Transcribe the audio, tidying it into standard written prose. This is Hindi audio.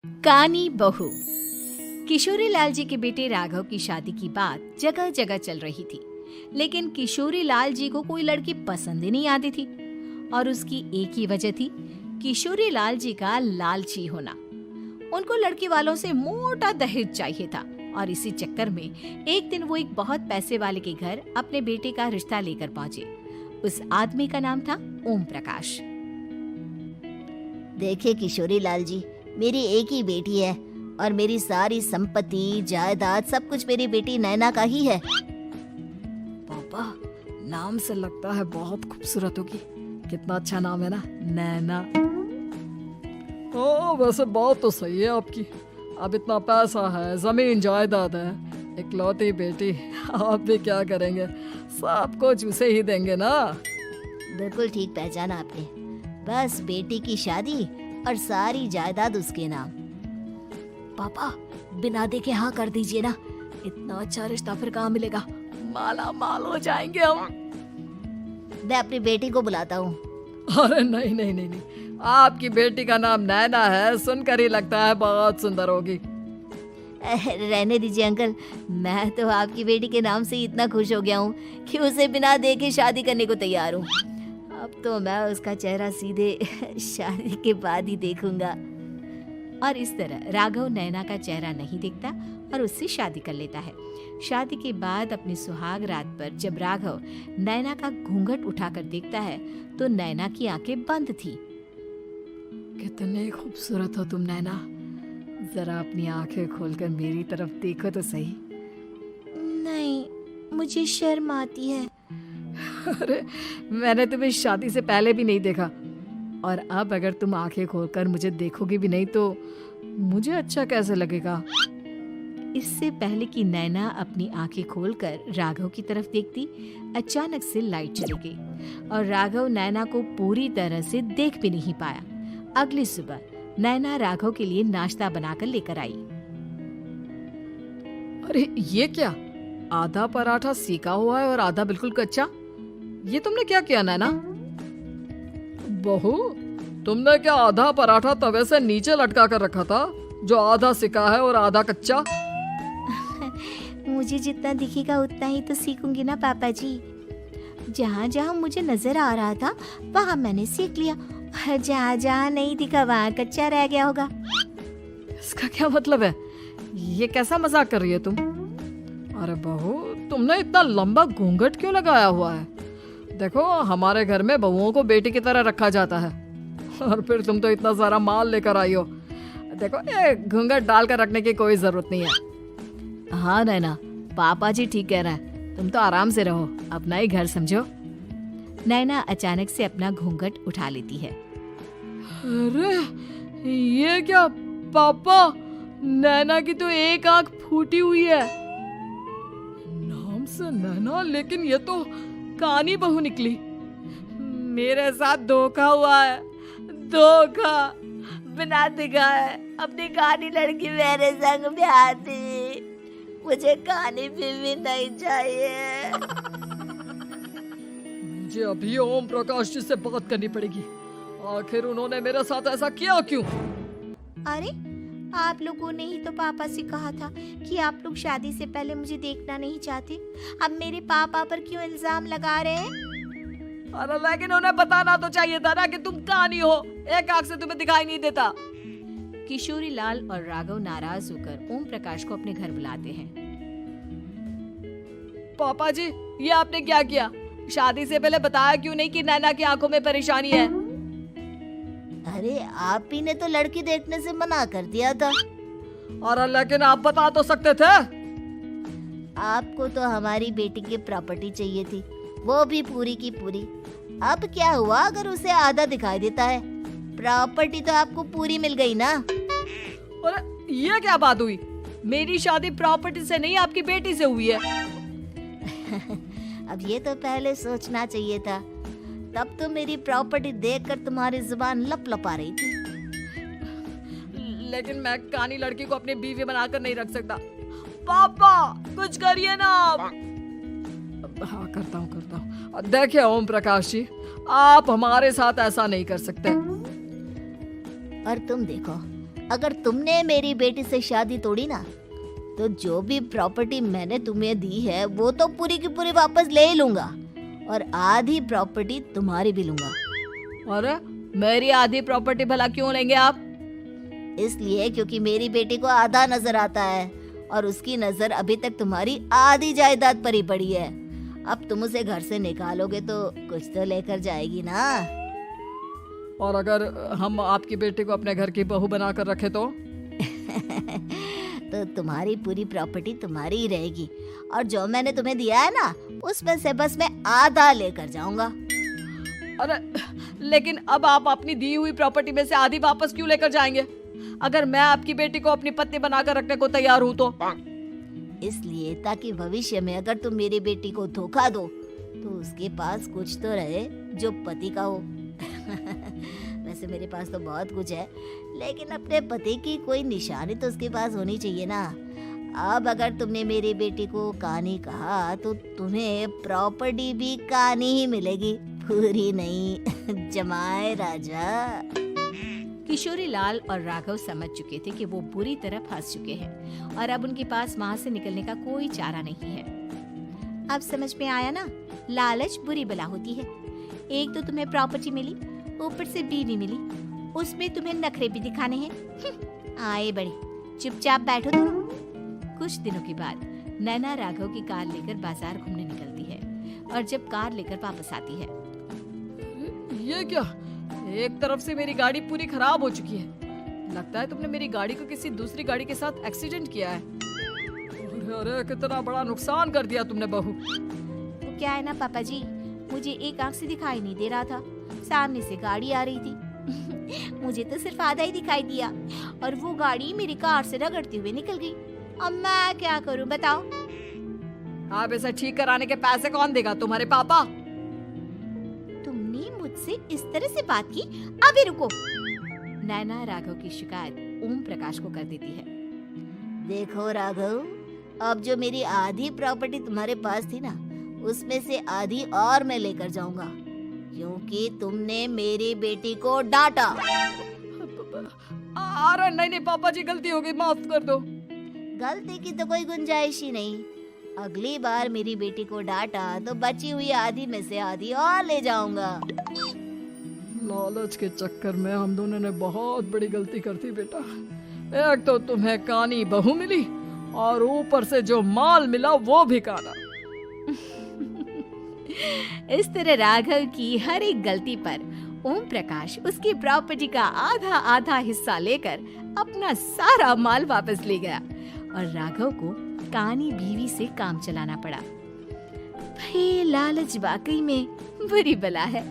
कानी बहू। किशोरी लाल जी के बेटे राघव की शादी की बात जगह जगह चल रही थी, लेकिन किशोरी लाल जी को कोई लड़की पसंद ही नहीं आती थी। और उसकी एक ही वजह थी, किशोरी लाल जी का लालची होना। उनको लड़की वालों से मोटा दहेज चाहिए था और इसी चक्कर में एक दिन वो एक बहुत पैसे वाले के घर अपने बेटे का रिश्ता लेकर पहुंचे। उस आदमी का नाम था ओम प्रकाश। देखिए किशोरी लाल जी, मेरी एक ही बेटी है और मेरी सारी संपत्ति जायदाद सब कुछ मेरी बेटी नैना का ही है। पापा, नाम से लगता है बहुत खूबसूरत होगी। कितना अच्छा नाम है ना, नैना। ओ, वैसे बात तो सही है आपकी। अब इतना पैसा है, जमीन जायदाद है, इकलौती बेटी, आप भी क्या करेंगे? सब कुछ उसे ही देंगे ना। बिल्कुल ठीक पहचाना आपने। बस बेटी की शादी और सारी जायदाद उसके नाम। पापा, बिना देखे हाँ कर दीजिए ना। इतना अच्छा रिश्ता फिर कहाँ मिलेगा? माला माल हो जाएंगे हम। मैं अपनी बेटी को बुलाता हूँ। अरे नहीं नहीं नहीं नहीं, आपकी बेटी का नाम नैना है, सुनकर ही लगता है बहुत सुंदर होगी। रहने दीजिए अंकल, मैं तो आपकी बेटी के नाम से ही इतना खुश हो गया हूँ कि उसे बिना देखे शादी करने को तैयार हूँ। अब तो मैं उसका चेहरा सीधे शादी के बाद ही देखूंगा। और इस तरह राघव नैना का चेहरा नहीं देखता और उससे शादी कर लेता है। शादी के बाद अपनी सुहाग रात पर जब राघव नैना का घूंघट उठाकर देखता है तो नैना की आंखें बंद थी। कितने खूबसूरत हो तुम नैना, जरा अपनी आंखें खोलकर मेरी तरफ देखो तो सही। नहीं, मुझे शर्म आती है। अरे, मैंने तुम्हें शादी से पहले भी नहीं देखा और अब अगर तुम आंखें खोलकर मुझे देखोगी भी नहीं तो मुझे अच्छा कैसे लगेगा? इससे पहले कि नैना अपनी आंखें खोलकर राघव की तरफ देखती, अचानक से लाइट चली गई और राघव नैना को पूरी तरह से देख भी नहीं पाया। अगली सुबह नैना राघव के लिए नाश्ता बनाकर लेकर आई। अरे ये क्या, आधा पराठा सेका हुआ है और आधा बिल्कुल कच्चा। ये तुमने क्या किया नैना? बहू, तुमने क्या आधा पराठा तवे से नीचे लटका कर रखा था जो आधा सेका है और आधा कच्चा? मुझे जितना दिखेगा उतना ही तो सीखूंगी ना पापा जी। जहाँ जहाँ मुझे नजर आ रहा था वहाँ मैंने सीख लिया, जहाँ जहाँ नहीं दिखा वहाँ कच्चा रह गया होगा। इसका क्या मतलब है? ये कैसा मजाक कर रही है तुम? अरे बहू, तुमने इतना लंबा घूंघट क्यों लगाया हुआ है? देखो, हमारे घर में बहुओं को बेटी की तरह रखा जाता है और फिर तुम तो इतना सारा माल लेकर आई हो। देखो, ये घूंघट डालकर रखने की कोई जरूरत नहीं है। हाँ नैना, पापा जी ठीक कह रहा है, तुम तो आराम से रहो, अपना ही घर समझो। नैना अचानक से अपना घूंघट उठा लेती है। अरे ये क्या पापा, नैना की तो एक आंख फूटी हुई है। नाम से नैना, लेकिन ये तो कानी बहू निकली। मेरे साथ धोखा हुआ है, धोखा। बिना दिखाए अपनी कानी लड़की मेरे संग ब्याह दी। मुझे कानी भी नहीं चाहिए। मुझे अभी ओम प्रकाश जी से बात करनी पड़ेगी। आखिर उन्होंने मेरे साथ ऐसा किया क्यों? अरे, आप लोगों ने ही तो पापा से कहा था कि आप लोग शादी से पहले मुझे देखना नहीं चाहते। अब मेरे पापा पर क्यों इल्जाम लगा रहे हैं? अरे लेकिन उन्हें बताना तो चाहिए था ना कि तुम कानी हो, एक आंख से तुम्हें दिखाई नहीं देता। किशोरी लाल और राघव नाराज होकर ओम प्रकाश को अपने घर बुलाते हैं। पापा जी, ये आपने क्या किया? शादी से पहले बताया क्यों नहीं कि नैना की आंखों में परेशानी है? अरे, आप ही ने तो लड़की देखने से मना कर दिया था। और लेकिन आप बता तो सकते थे। आपको तो हमारी बेटी की प्रॉपर्टी चाहिए थी, वो भी पूरी की पूरी। अब क्या हुआ अगर उसे आधा दिखाई देता है? प्रॉपर्टी तो आपको पूरी मिल गई ना। अरे ये क्या बात हुई? मेरी शादी प्रॉपर्टी से नहीं, आपकी बेटी से हुई है। अब ये तो पहले सोचना चाहिए था, तब तो मेरी प्रॉपर्टी देखकर तुम्हारी जुबान लप लपा रही थी। लेकिन मैं कानी लड़की को अपनी बीवी बनाकर नहीं रख सकता। पापा, कुछ करिए ना आप। हाँ, करता हूँ। देखिए ओम प्रकाश जी, आप हमारे साथ ऐसा नहीं कर सकते। और तुम देखो, अगर तुमने मेरी बेटी से शादी तोड़ी ना, तो जो भी प्रॉपर्टी मैंने तुम्हें दी है वो तो पूरी की पूरी वापस ले ही लूंगा, और आधी प्रॉपर्टी तुम्हारी भी लूंगा। अरे मेरी आधी प्रॉपर्टी भला क्यों लेंगे आप? इसलिए क्योंकि मेरी बेटी को आधा नजर आता है और उसकी नजर अभी तक तुम्हारी आधी जायदाद पर ही पड़ी है। अब तुम उसे घर से निकालोगे तो कुछ तो लेकर जाएगी ना। और अगर हम आपकी बेटी को अपने घर की बहू बना कर रखे तो? तो तुम्हारी पूरी प्रॉपर्टी तुम्हारी ही रहेगी, और जो मैंने तुम्हें दिया है ना, उसमें से बस मैं आधा लेकर जाऊंगा। अरे लेकिन अब आप अपनी दी हुई प्रॉपर्टी में से आधी वापस क्यों लेकर जाएंगे? अगर मैं आपकी बेटी को अपनी पत्नी बनाकर रखने को तैयार हूँ तो? इसलिए ताकि भविष्य में अगर तुम मेरी बेटी को धोखा दो तो उसके पास कुछ तो रहे जो पति का हो। वैसे मेरे पास तो बहुत कुछ है, लेकिन अपने पति की कोई निशानी तो उसके पास होनी चाहिए ना। अब अगर तुमने मेरी बेटी को कानी कहा तो तुम्हें प्रॉपर्टी भी कानी ही मिलेगी, पूरी नहीं। जमाए राजा। किशोरी लाल और राघव समझ चुके थे कि वो बुरी तरह फंस चुके हैं और अब उनके पास वहां से निकलने का कोई चारा नहीं है। अब समझ में आया ना, लालच बुरी बला होती है। एक तो तुम्हें प्रॉपर्टी मिली, ऊपर से बीवी मिली, उसमें तुम्हें नखरे भी दिखाने हैं। आए बड़े, चुपचाप बैठो दोनों। कुछ दिनों के बाद नैना राघव की कार लेकर बाजार घूमने निकलती है और जब कार लेकर वापस आती है, ये क्या? एक तरफ से मेरी गाड़ी पूरी खराब हो चुकी है। लगता है तुमने मेरी गाड़ी को किसी दूसरी गाड़ी के साथ एक्सीडेंट किया है। अरे कितना बड़ा नुकसान कर दिया तुमने बहू। वो क्या है ना पापा जी, मुझे एक आंख से दिखाई नहीं दे रहा था, सामने से गाड़ी आ रही थी। मुझे तो सिर्फ आधा ही दिखाई दिया और वो गाड़ी मेरी कार से रगड़ते हुए निकल गई। अब मैं क्या करूं बताओ? आप इसे ठीक कराने के पैसे कौन देगा? तुम्हारे पापा? तुमने मुझसे इस तरह से बात की? अभी रुको। नैना राघव की शिकायत ओम प्रकाश को कर देती है। देखो राघव, अब जो मेरी आधी प्रॉपर्टी तुम्हारे पास थी ना, उसमें से आधी और मैं लेकर जाऊंगा, क्योंकि तुमने मेरी बेटी को डांटा। अरे नहीं नहीं पापा जी, गलती हो गई, माफ कर दो। गलती की तो कोई गुंजाइश ही नहीं। अगली बार मेरी बेटी को डांटा तो बची हुई आधी में से आधी और ले जाऊंगा। लालच के चक्कर में हम दोनों ने बहुत बड़ी गलती कर दी बेटा। एक तो तुम्हें कानी बहू मिली और ऊपर से जो माल मिला वो भी काना। इस तरह राघव की हर एक गलती पर ओम प्रकाश उसकी प्रॉपर्टी का आधा आधा हिस्सा लेकर अपना सारा माल वापस ले गया और राघव को कानी बीवी से काम चलाना पड़ा। भाई लालच वाकई में बुरी बला है।